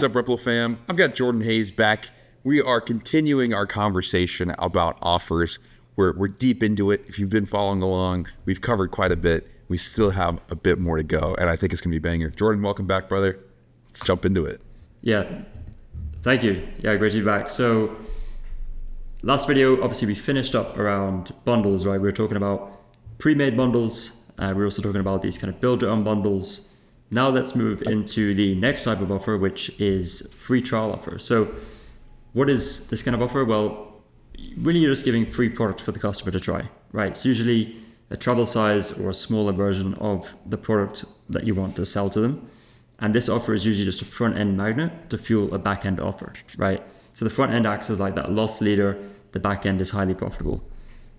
What's up, Replo fam? I've got Jordan Hayes back. We are continuing our conversation about offers. We're deep into it. If you've been following along, we've covered quite a bit. We still have a bit more to go, and I think it's going to be banger. Jordan, welcome back, brother. Let's jump into it. Yeah, thank you. Yeah, great to be back. So last video, obviously we finished up around bundles, right? We were talking about pre-made bundles. We were also talking about these kind of build your own bundles. Now let's move into the next type of offer, which is free trial offer. So what is this kind of offer? Well, really you're just giving free product for the customer to try, right? It's usually a travel size or a smaller version of the product that you want to sell to them. And this offer is usually just a front end magnet to fuel a back end offer, right? So the front end acts as like that loss leader. The back end is highly profitable.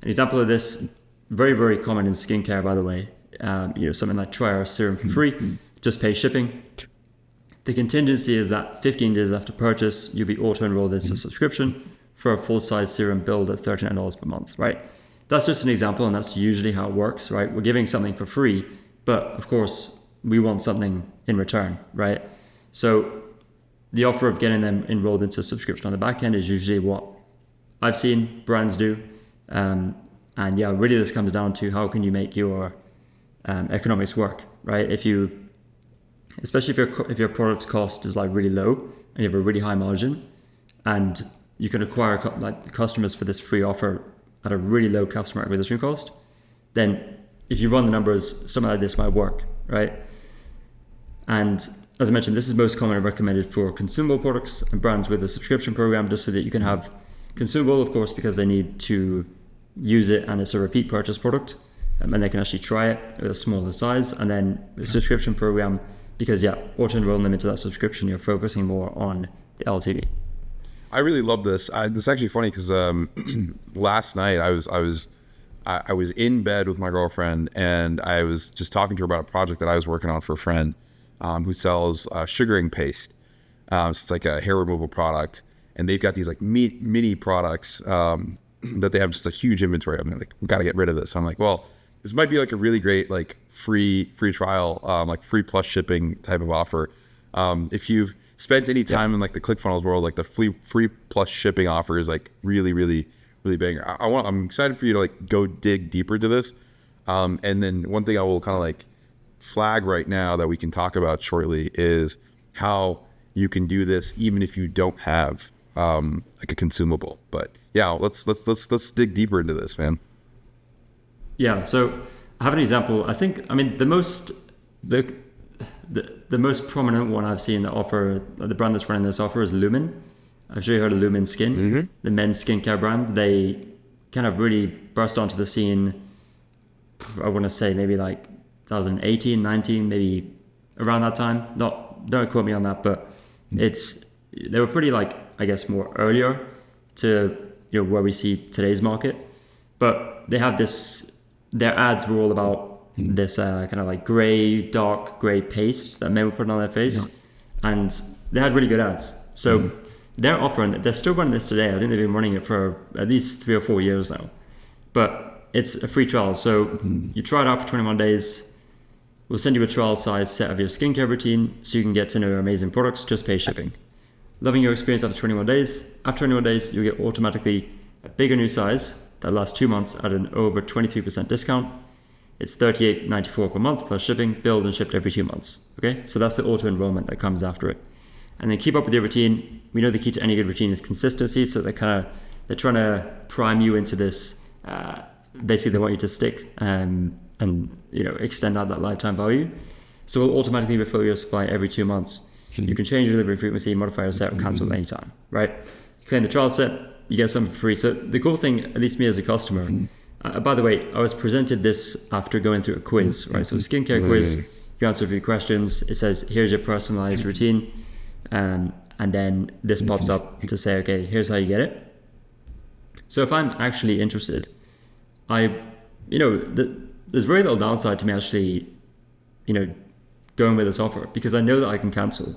An example of this, very, very common in skincare, by the way, something like try our serum for free. Just pay shipping. The contingency is that 15 days after purchase, you'll be auto-enrolled into a subscription for a full-size serum build at $39 per month, right? That's just an example, and that's usually how it works, right? We're giving something for free, but of course, we want something in return, right? So the offer of getting them enrolled into a subscription on the back end is usually what I've seen brands do. And yeah, really this comes down to how can you make your economics work, right? Especially if your product cost is like really low and you have a really high margin and you can acquire customers for this free offer at a really low customer acquisition cost, then if you run the numbers, something like this might work, right? And as I mentioned, this is most commonly recommended for consumable products and brands with a subscription program, just so that you can have consumable, of course, because they need to use it and it's a repeat purchase product, and they can actually try it with a smaller size. And then the subscription program, because auto-enrolling them into that subscription, you're focusing more on the LTV. I really love this. This is actually funny because last night I was in bed with my girlfriend and I was just talking to her about a project that I was working on for a friend who sells sugaring paste. So it's like a hair removal product, and they've got these like mini products that they have just a huge inventory of. And they're like, we've got to get rid of this. So I'm like, well, this might be like a really great like free trial, like free plus shipping type of offer. If you've spent any time in like the ClickFunnels world, like the free plus shipping offer is like really, really, really banger. I'm excited for you to like go dig deeper to this. And then one thing I will kind of like flag right now that we can talk about shortly is how you can do this even if you don't have like a consumable. But yeah, let's dig deeper into this, man. Yeah, so I have an example. The most prominent one I've seen that offer, the brand that's running this offer is Lumen. I'm sure you heard of Lumen Skin, the men's skincare brand. They kind of really burst onto the scene, I want to say maybe like 2018, 19, maybe around that time. Don't quote me on that, but they were pretty like, I guess, more earlier to where we see today's market. But they have their ads were all about this kind of like dark gray paste that men would put on their face. And they had really good ads. So they're offering, they're still running this today. I think they've been running it for at least 3 or 4 years now. But it's a free trial. So you try it out for 21 days. We'll send you a trial size set of your skincare routine so you can get to know amazing products, just pay shipping. Loving your experience after 21 days. After 21 days, you'll get automatically a bigger new size that lasts 2 months at an over 23% discount. It's $38.94 per month plus shipping, billed and shipped every 2 months. Okay, so that's the auto enrollment that comes after it. And then keep up with your routine. We know the key to any good routine is consistency. So they're trying to prime you into this. Basically, they want you to stick and extend out that lifetime value. So we'll automatically refill your supply every 2 months. You can change your delivery frequency, modify your set, or cancel at any time. Right? You claim the trial set, you get something for free. So the cool thing, at least me as a customer. By the way, I was presented this after going through a quiz, right? So a skincare quiz, you answer a few questions. It says, here's your personalized routine. And then this pops up to say, okay, here's how you get it. So if I'm actually interested, there's very little downside to me actually, going with this offer, because I know that I can cancel.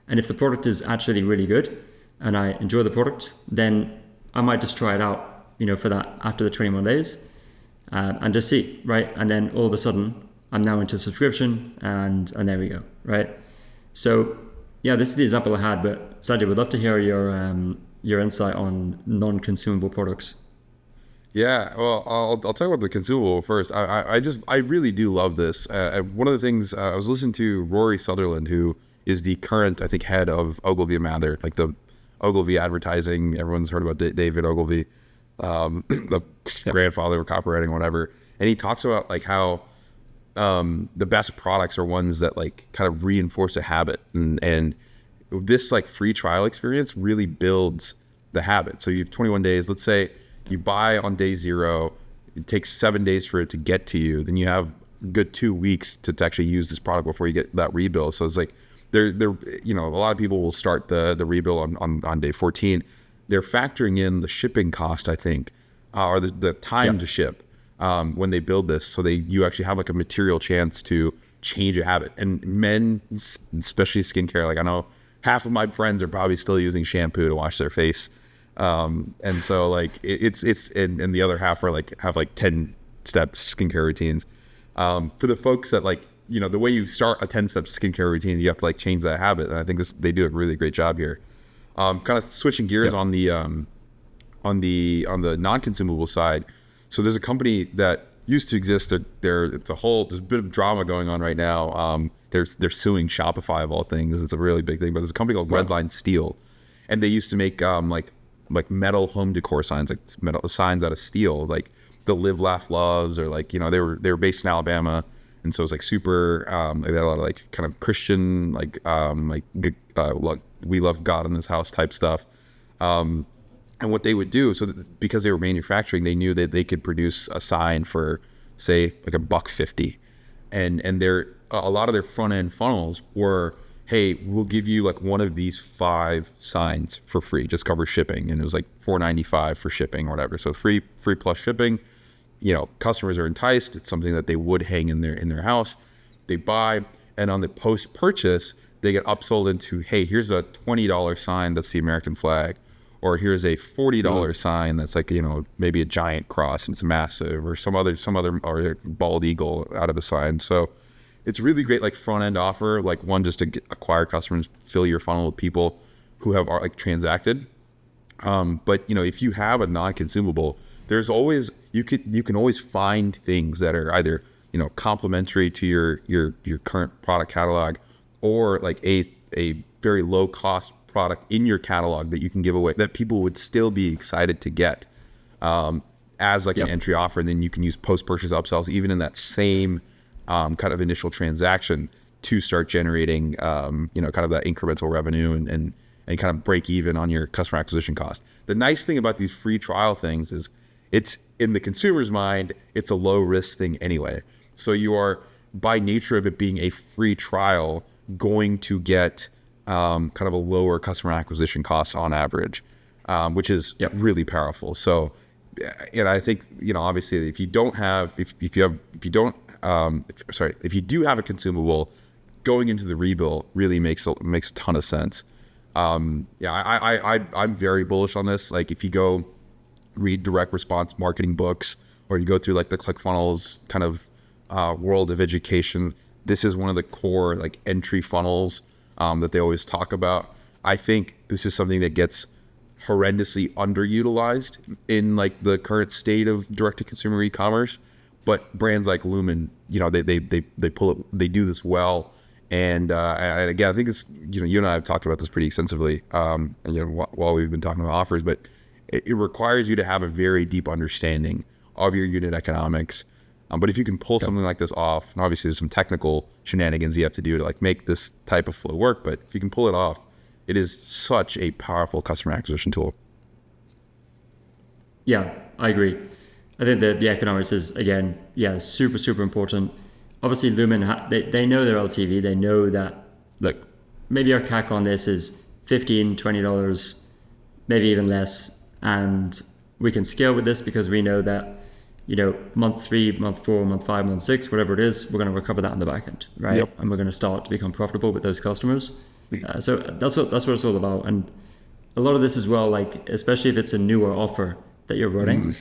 And if the product is actually really good and I enjoy the product, then I might just try it out, for that after the 21 days. And just see, right? And then all of a sudden, I'm now into a subscription, and there we go, right? So Yeah, this is the example I had, but Sanjay, would love to hear your insight on non-consumable products. Yeah, well, I'll talk about the consumable first. I really do love this. One of the things I was listening to Rory Sutherland, who is the current, I think, head of Ogilvy and Mather, like the Ogilvy advertising. Everyone's heard about David Ogilvy, the grandfather of copywriting, whatever. And he talks about like how the best products are ones that like kind of reinforce a habit, and this like free trial experience really builds the habit. So you have 21 days. Let's say you buy on day 0, it takes 7 days for it to get to you. Then you have a good 2 weeks to actually use this product before you get that rebill. So it's like they're a lot of people will start the rebill on day 14. They're factoring in the shipping cost, I think, or the time to ship when they build this. So you actually have like a material chance to change a habit. And men, especially skincare, like I know half of my friends are probably still using shampoo to wash their face. And so like it's and the other half are like have like 10 step skincare routines. For the folks that like, the way you start a 10-step skincare routine, you have to like change that habit. And I think they do a really great job here. Kind of switching gears on the non-consumable side. So there's a company that used to exist. There's a bit of drama going on right now. They're suing Shopify of all things. It's a really big thing, but there's a company called Redline Steel, and they used to make like metal home decor signs, like metal signs out of steel, like the Live Laugh Loves, or like, they were based in Alabama. And so it's like super, they had a lot of like kind of Christian, like we love God in this house type stuff. And what they would do, because they were manufacturing, they knew that they could produce a sign for say like $1.50. And a lot of their front end funnels were, hey, we'll give you like one of these 5 signs for free, just cover shipping. And it was like $4.95 for shipping or whatever. So free plus shipping. Customers are enticed. It's something that they would hang in their house. They buy, and on the post purchase, they get upsold into, hey, here's a $20 sign that's the American flag, or here's a $40 sign that's like, maybe a giant cross and it's massive, or some other or a bald eagle out of the sign. So it's really great, like front end offer, like one, just to acquire customers, fill your funnel with people who have like transacted. But if you have a non-consumable, there's always, you can always find things that are either, complementary to your current product catalog, or like a very low cost product in your catalog that you can give away that people would still be excited to get as like an entry offer. And then you can use post-purchase upsells even in that same kind of initial transaction to start generating, kind of that incremental revenue and kind of break even on your customer acquisition cost. The nice thing about these free trial things is it's, in the consumer's mind, it's a low risk thing anyway. So you are, by nature of it being a free trial, going to get kind of a lower customer acquisition cost on average, which is really powerful. So, I think, obviously if you do have a consumable, going into the rebill really makes a ton of sense. I'm very bullish on this. Like if you go read direct response marketing books, or you go through like the ClickFunnels kind of world of education, this is one of the core like entry funnels that they always talk about. I think this is something that gets horrendously underutilized in like the current state of direct to consumer e-commerce, but brands like Lumen, they pull it, they do this well. And again, I think it's, you and I have talked about this pretty extensively while we've been talking about offers, but it requires you to have a very deep understanding of your unit economics. But if you can pull something like this off, and obviously there's some technical shenanigans you have to do to like make this type of flow work, but if you can pull it off, it is such a powerful customer acquisition tool. Yeah, I agree. I think that the economics is, again, super, super important. Obviously, Lumen, they know their LTV. They know that, look, maybe our CAC on this is $15, $20, maybe even less. And we can scale with this because we know that, month 3, month 4, month 5, month 6, whatever it is, we're going to recover that in the back end, right? Yep. And we're going to start to become profitable with those customers. So that's what it's all about. And a lot of this as well, like, especially if it's a newer offer that you're running,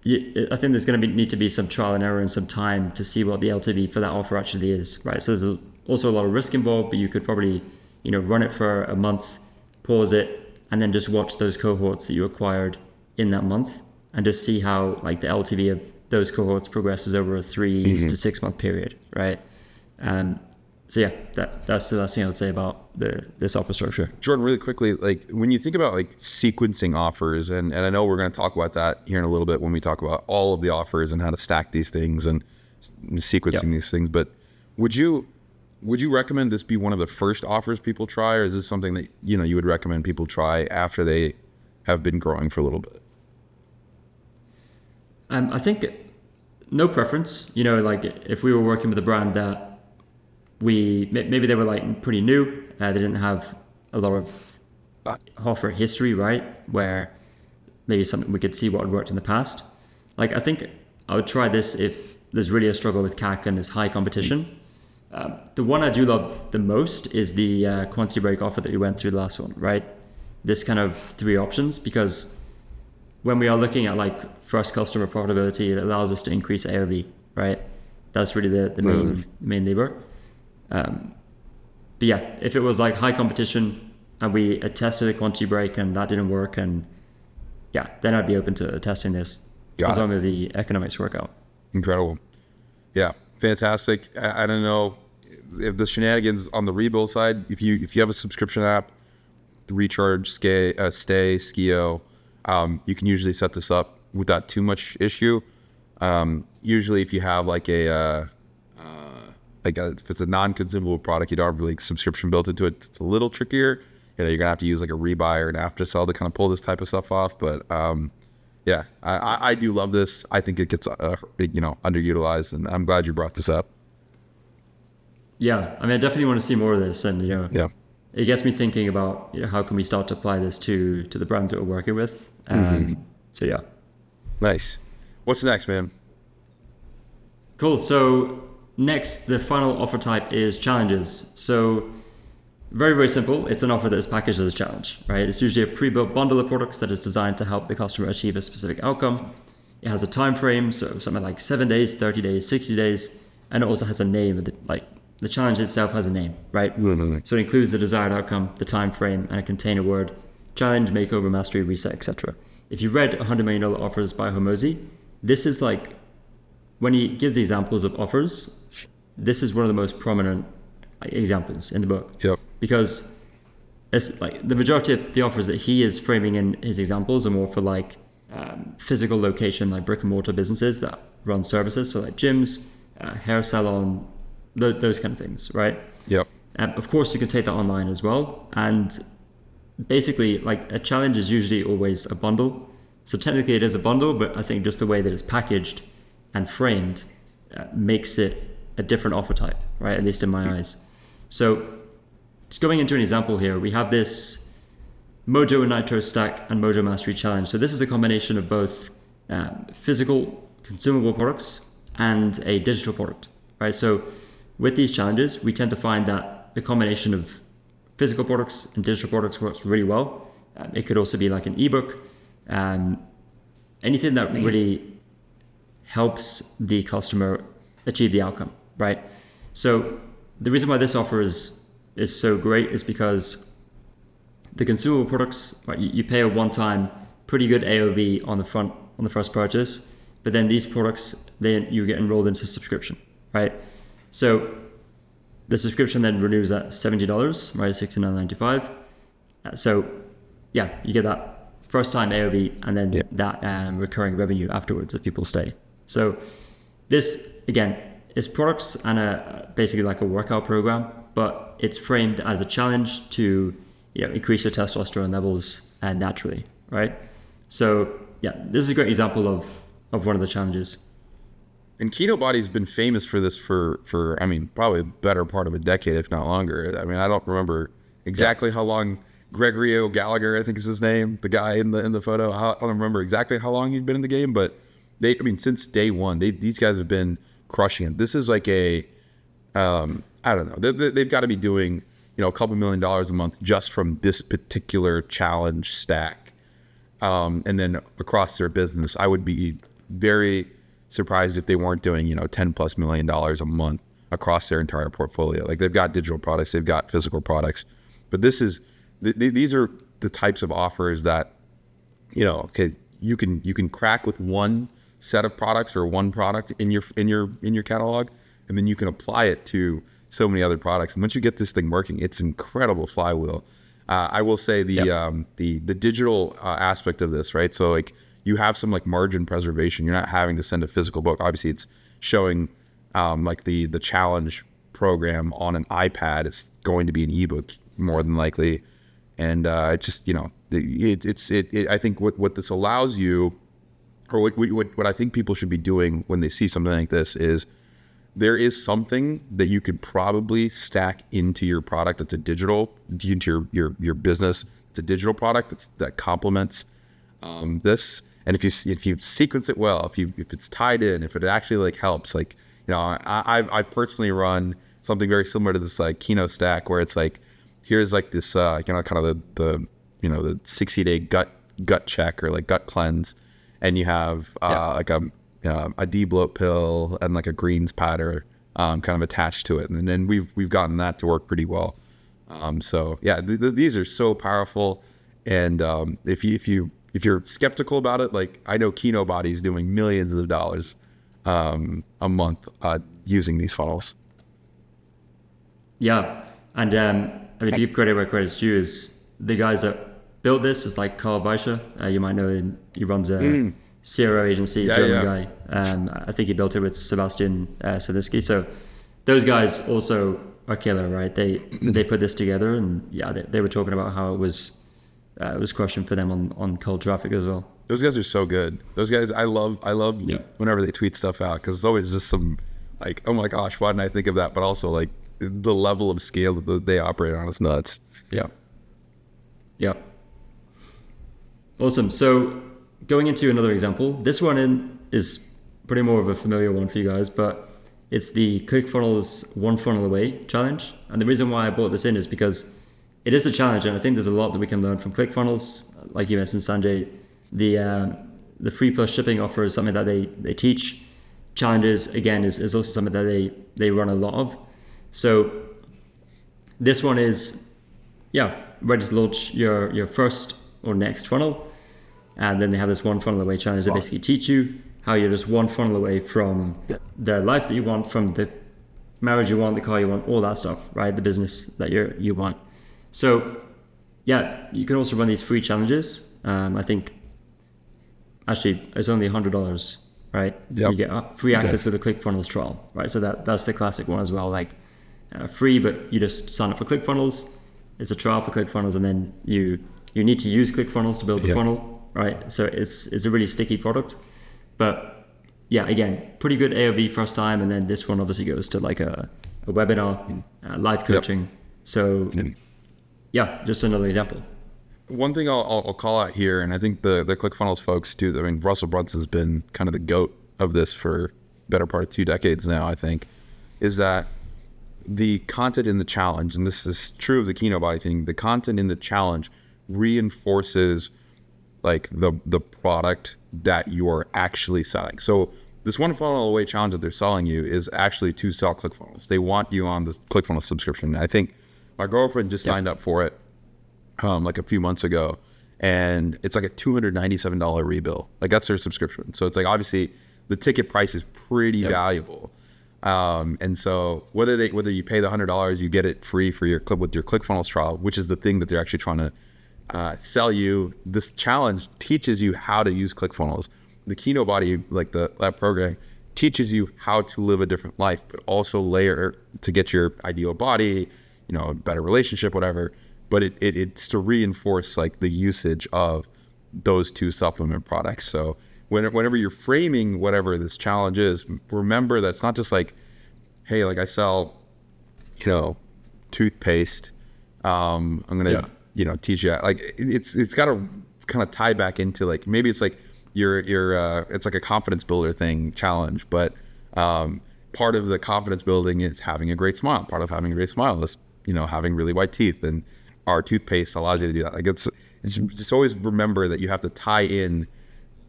I think there's going to need to be some trial and error and some time to see what the LTV for that offer actually is, right? So there's also a lot of risk involved, but you could probably, run it for a month, pause it, and then just watch those cohorts that you acquired in that month and just see how like the LTV of those cohorts progresses over a 3 to 6 month period, right? So yeah, that's the last thing I would say about this offer structure. Jordan, really quickly, like when you think about like sequencing offers, and I know we're going to talk about that here in a little bit when we talk about all of the offers and how to stack these things and sequencing these things, but would you recommend this be one of the first offers people try, or is this something that you would recommend people try after they have been growing for a little bit? I think no preference. Like if we were working with a brand that maybe they were like pretty new, they didn't have a lot of offer history, right? Where maybe something we could see what had worked in the past. Like I think I would try this if there's really a struggle with CAC and there's high competition. The one I do love the most is the quantity break offer that we went through the last one, right? This kind of 3 options, because when we are looking at like first customer profitability, it allows us to increase AOV, right? That's really the main lever. But yeah, if it was like high competition and we tested a quantity break and that didn't work, and yeah, then I'd be open to testing this as long as the economics work out. Incredible. Yeah, fantastic. I don't know if the shenanigans on the rebuild side, if you have a subscription app, Recharge, Stay, Skio, you can usually set this up without too much issue. Usually if you have like if it's a non-consumable product, you don't have really subscription built into it, it's a little trickier. You're gonna have to use like a rebuy or an after sell to kind of pull this type of stuff off. But yeah, I do love this. I think it gets underutilized, and I'm glad you brought this up. Yeah, I mean, I definitely want to see more of this, and it gets me thinking about how can we start to apply this to the brands that we're working with. So yeah, nice. What's next, man? Cool. So next, the final offer type is challenges. So very, very simple. It's an offer that is packaged as a challenge, right? It's usually a pre-built bundle of products that is designed to help the customer achieve a specific outcome. It has a time frame, so something like 7 days, 30 days, 60 days, and it also has a name. Like the challenge itself has a name, right? So it includes the desired outcome, the time frame, and a container word: challenge, makeover, mastery, reset, etc. If you read $100 Million Offers by Hormozi, this is like, when he gives the examples of offers, this is one of the most prominent examples in the book. Yep. Because it's like the majority of the offers that he is framing in his examples are more for like physical location, like brick and mortar businesses that run services, so like gyms, hair salon, those kind of things, right? Yep. Of course, you can take that online as well. And basically, like a challenge is usually always a bundle. So technically it is a bundle, but I think just the way that it's packaged and framed makes it a different offer type, right? At least in my eyes. So just going into an example here, we have this Mojo and Nitro Stack and Mojo Mastery Challenge. So this is a combination of both physical consumable products and a digital product, right? So with these challenges, we tend to find that the combination of physical products and digital products works really well. It could also be like an ebook, anything that really helps the customer achieve the outcome, right? So the reason why this offer is so great is because the consumable products, right, you pay a one-time pretty good AOV on the first purchase, but then these products, then you get enrolled into subscription, right? So the subscription then renews at $70, right? $69.95. So yeah, you get that first time AOV and then that recurring revenue afterwards if people stay. So this again is products and basically like a workout program, but it's framed as a challenge to increase your testosterone levels naturally, right? So yeah, this is a great example of one of the challenges. And Kino Body's been famous for this for I mean, probably a better part of a decade, if not longer. I mean, I don't remember exactly how long Gregory O'Gallagher, I think is his name, the guy in the photo. I don't remember exactly how long he's been in the game, but since day one, these guys have been crushing it. This is like I don't know. They've got to be doing a couple $1 million a month just from this particular challenge stack, and then across their business. I would be very surprised if they weren't doing $10+ million a month across their entire portfolio. Like they've got digital products, they've got physical products, But these are the types of offers that, okay, you can crack with one set of products or one product in your catalog, and then you can apply it to so many other products. And once you get this thing working, it's an incredible flywheel. I will say the digital aspect of this, right? So like you have some like margin preservation. You're not having to send a physical book. Obviously, it's showing like the challenge program on an iPad is going to be an ebook more than likely, and it's just I think what this allows you, or what I think people should be doing when they see something like this is, there is something that you could probably stack into your product that's a digital, into your business. It's a digital product that complements this. And if you sequence it well, if it's tied in, if it actually like helps, like, I've personally run something very similar to this like Kino stack, where it's like, here's like this kind of the 60-day gut check or like gut cleanse, and you have like a de-bloat pill and like a greens powder kind of attached to it, and then we've gotten that to work pretty well. So yeah, these are so powerful, and if you're skeptical about it, like I know Kino Body's doing millions of dollars a month using these funnels. Yeah, and I mean, to give credit where credit's due, is the guys that built this is like Carl Beischer. You might know him. He runs a CRO agency, German guy. I think he built it with Sebastian Sadisky. So those guys also are killer, right? They put this together, and they were talking about how it was crushing for them on cold traffic as well. Those guys are so good. Those guys, I love whenever they tweet stuff out, because it's always just some like, oh my gosh, why didn't I think of that? But also like the level of scale that they operate on is nuts. Yeah. Awesome. So going into another example, this one is pretty more of a familiar one for you guys, but it's the ClickFunnels One Funnel Away challenge. And the reason why I brought this in is because it is a challenge, and I think there's a lot that we can learn from ClickFunnels. Like you mentioned, Sanjay, the free plus shipping offer is something that they teach. Challenges, again, is also something that they run a lot of. So this one is, ready to launch your first or next funnel. And then they have this One Funnel Away challenge that basically teach you how you're just one funnel away from the life that you want, from the marriage you want, the car you want, all that stuff, right? The business that you want. So you can also run these free challenges. I think actually it's only $100, right? Yep. You get free access with a ClickFunnels trial, right? So that's the classic one as well, like free, but you just sign up for ClickFunnels. It's a trial for ClickFunnels, and then you need to use ClickFunnels to build the funnel, right? So it's a really sticky product, but again, pretty good AOV first time, and then this one obviously goes to like a webinar, live coaching. So just another example. One thing I'll call out here, and I think the ClickFunnels folks too, I mean, Russell Brunson's been kind of the GOAT of this for better part of 2 decades now, I think, is that the content in the challenge, and this is true of the Kino Body thing, the content in the challenge reinforces like the product that you are actually selling. So this One Funnel Away challenge that they're selling you is actually to sell ClickFunnels. They want you on the ClickFunnels subscription. I think my girlfriend just signed up for it like a few months ago, and it's like a $297 rebill. Like that's their subscription. So it's like, obviously the ticket price is pretty valuable. And so whether you pay the $100, you get it free for with your ClickFunnels trial, which is the thing that they're actually trying to sell you. This challenge teaches you how to use ClickFunnels. The Kino Body, like that program, teaches you how to live a different life, but also layer to get your ideal body, a better relationship, whatever. But it's to reinforce like the usage of those 2 supplement products. So whenever you're framing whatever this challenge is, remember that it's not just like, hey, like I sell, toothpaste. I'm gonna, teach you. Like it's got to kind of tie back into like, maybe it's like it's like a confidence builder thing challenge, but part of the confidence building is having a great smile. Part of having a great smile is having really white teeth, and our toothpaste allows you to do that. Like it's just always remember that you have to tie in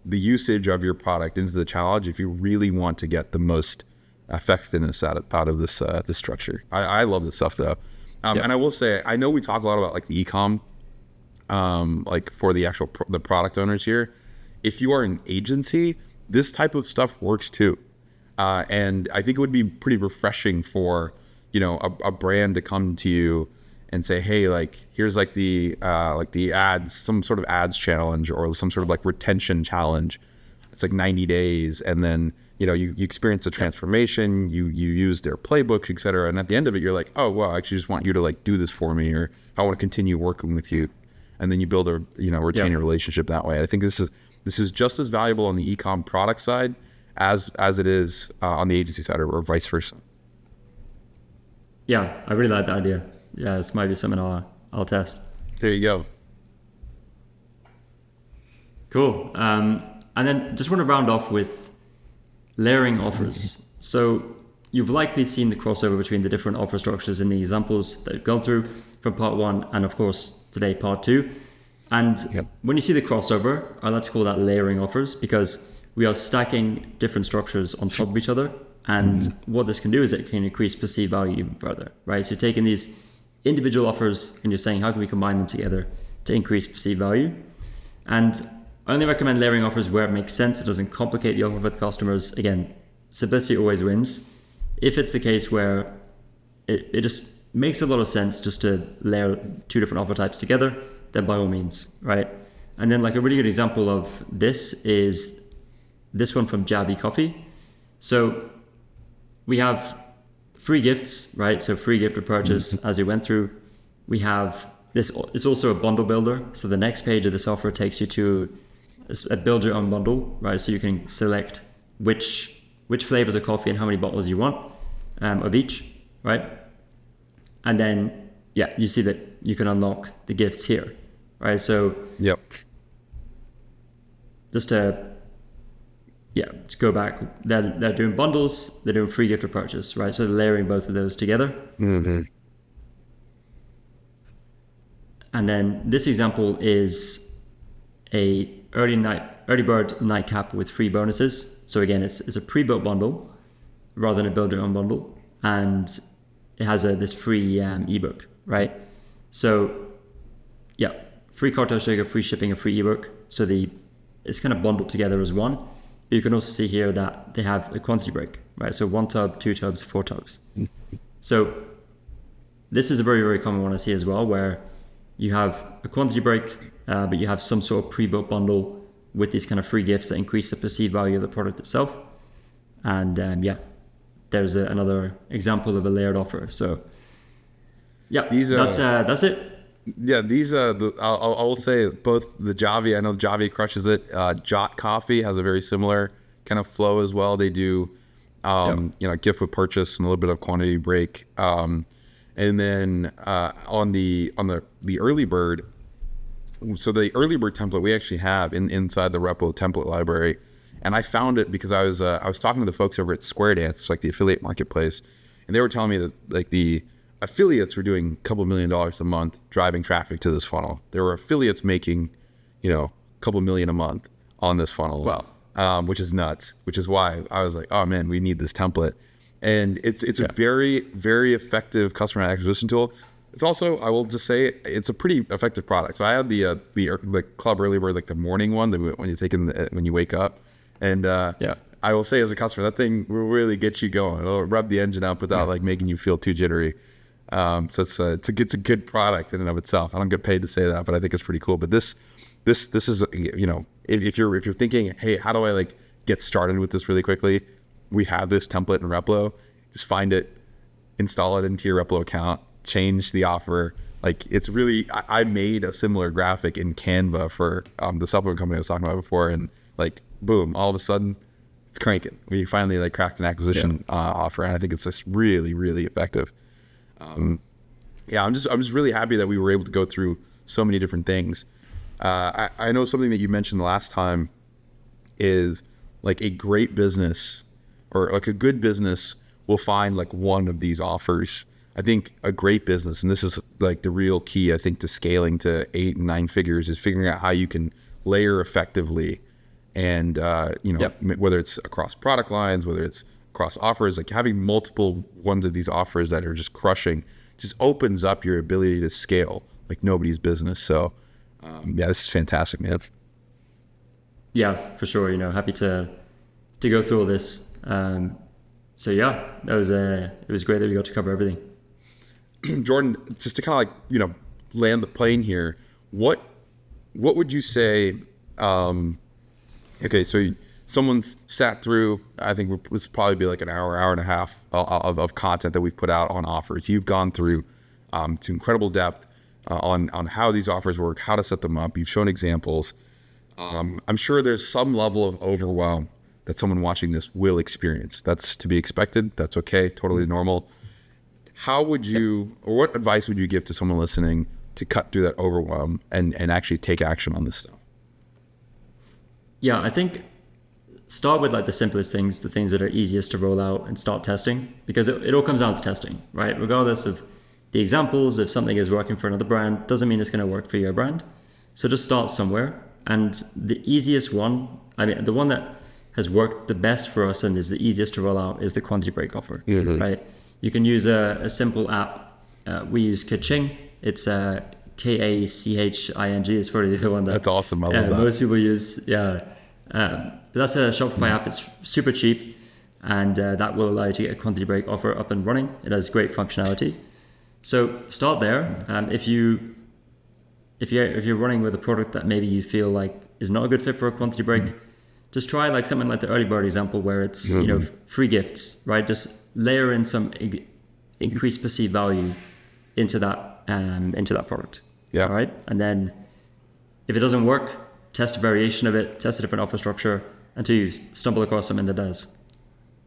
the usage of your product into the challenge if you really want to get the most effectiveness out of this structure. I love this stuff though. And I will say, I know we talk a lot about like the e-com, like for the actual the product owners here. If you are an agency, this type of stuff works too. And I think it would be pretty refreshing for, you know, a brand to come to you and say, hey, like, here's like the ads, some sort of ads challenge or some sort of like retention challenge. It's like 90 days. And then, you know, you experience a transformation, you use their playbooks, et cetera. And at the end of it, you're like, oh, well, I actually just want you to like do this for me, or I want to continue working with you. And then you build a, you know, retain a relationship that way. I think this is just as valuable on the e-com product side as it is on the agency side, or vice versa. Yeah, I really like that idea. Yeah, this might be something I'll test. There you go. Cool. And then just want to round off with layering offers. So you've likely seen the crossover between the different offer structures in the examples that we've gone through from part 1 and of course today part 2. And when you see the crossover, I like to call that layering offers, because we are stacking different structures on top of each other. And what this can do is it can increase perceived value even further, right? So you're taking these individual offers and you're saying, how can we combine them together to increase perceived value? And I only recommend layering offers where it makes sense. It doesn't complicate the offer for the customers. Again, simplicity always wins. If it's the case where it just makes a lot of sense just to layer 2 different offer types together, then by all means, right? And then like a really good example of this is this one from Javy coffee. So we have free gifts, right? So free gift of purchase as we went through. We have this is also a bundle builder. So the next page of this offer takes you to a build your own bundle, right? So you can select which flavors of coffee and how many bottles you want of each, right? And then, you see that you can unlock the gifts here, right? So just to go back, they're doing bundles, they're doing free gift of purchase, right? So they're layering both of those together. And then this example is a early bird nightcap with free bonuses. So again, it's a pre-built bundle rather than a build your own bundle, and it has this free ebook, right? So free cocktail sugar, free shipping, a free ebook. So it's kind of bundled together as one. But you can also see here that they have a quantity break, right? So 1 tub, 2 tubs, 4 tubs. So this is a very, very common one I see as well, where you have a quantity break, but you have some sort of pre-built bundle with these kind of free gifts that increase the perceived value of the product itself. And there's another example of a layered offer. So that's it. Yeah, these I will say both the Javy, I know Javy crushes it. Jot Coffee has a very similar kind of flow as well. They do gift with purchase and a little bit of quantity break. And then on the early bird, so the early bird template we actually have inside the Replo template library. And I found it because I was talking to the folks over at Square Dance, it's like the affiliate marketplace, and they were telling me that like the affiliates were doing a couple $1 million a month driving traffic to this funnel. There were affiliates making, a couple million a month on this funnel. Wow. Which is nuts, which is why I was like, oh man, we need this template. And it's a very, very effective customer acquisition tool. It's also, I will just say, it's a pretty effective product. So I had the Club Early Bird, like the morning one, when you take when you wake up. And I will say as a customer, that thing will really get you going. It'll rub the engine up without like making you feel too jittery. So it's a good product in and of itself. I don't get paid to say that, but I think it's pretty cool. But this is, if you're thinking, hey, how do I like get started with this really quickly? We have this template in Replo. Just find it, install it into your Replo account, change the offer. Like it's really, I made a similar graphic in Canva for the supplement company I was talking about before, and like boom, all of a sudden it's cranking. We finally like cracked an acquisition offer, and I think it's just really, really effective. I'm just really happy that we were able to go through so many different things. I know something that you mentioned last time is like a great business or like a good business will find like one of these offers. I think a great business, and this is like the real key, I think, to scaling to 8 and 9 figures, is figuring out how you can layer effectively. And, whether it's across product lines, whether it's across offers, like having multiple ones of these offers that are just crushing, just opens up your ability to scale like nobody's business. So yeah, this is fantastic, man. Yeah, for sure. You know, happy to go through all this. So yeah, it was great that we got to cover everything. Jordan, just to kind of like, you know, land the plane here, what would you say, okay, so someone's sat through, I think this probably be like an hour and a half of content that we've put out on offers. You've gone through to incredible depth on how these offers work, how to set them up. You've shown examples. I'm sure there's some level of overwhelm that someone watching this will experience. That's to be expected. That's okay. Totally normal. How would you, or what advice would you give to someone listening to cut through that overwhelm and actually take action on this stuff? Yeah, I think start with like the simplest things, the things that are easiest to roll out, and start testing, because it all comes down to testing, right? Regardless of the examples, if something is working for another brand, doesn't mean it's going to work for your brand. So just start somewhere. And the easiest one, I mean, the one that has worked the best for us and is the easiest to roll out is the quantity break offer, right? You can use a simple app. We use Kaching. It's Kaching is probably the one that's awesome. I love that. Most people use. Yeah. But that's a Shopify app. It's super cheap, and that will allow you to get a quantity break offer up and running. It has great functionality. So start there. If you're running with a product that maybe you feel like is not a good fit for a quantity break, just try like something like the early bird example where it's you know, free gifts, right? Just layer in some increased perceived value into that product. Yeah. All right. And then if it doesn't work, test a variation of it, test a different offer structure until you stumble across something that does.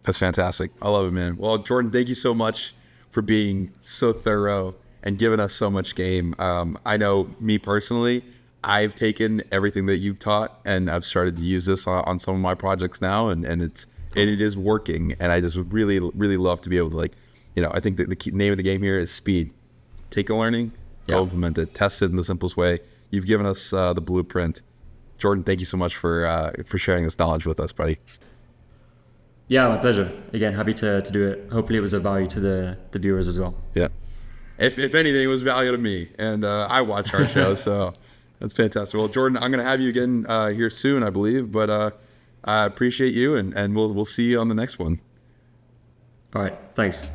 That's fantastic. I love it, man. Well, Jordan, thank you so much for being so thorough and giving us so much game. I know me personally, I've taken everything that you've taught and I've started to use this on some of my projects now, and it is working. And I just would really, really love to be able to, like, you know, I think that the key name of the game here is speed. Take a learning, go implement it, test it in the simplest way. You've given us the blueprint. Jordan, thank you so much for sharing this knowledge with us, buddy. Yeah, my pleasure. Again, happy to do it. Hopefully it was of value to the viewers as well. Yeah. If anything, it was value to me. And I watch our show, so that's fantastic. Well, Jordan, I'm going to have you again here soon, I believe. But I appreciate you, and we'll see you on the next one. All right. Thanks.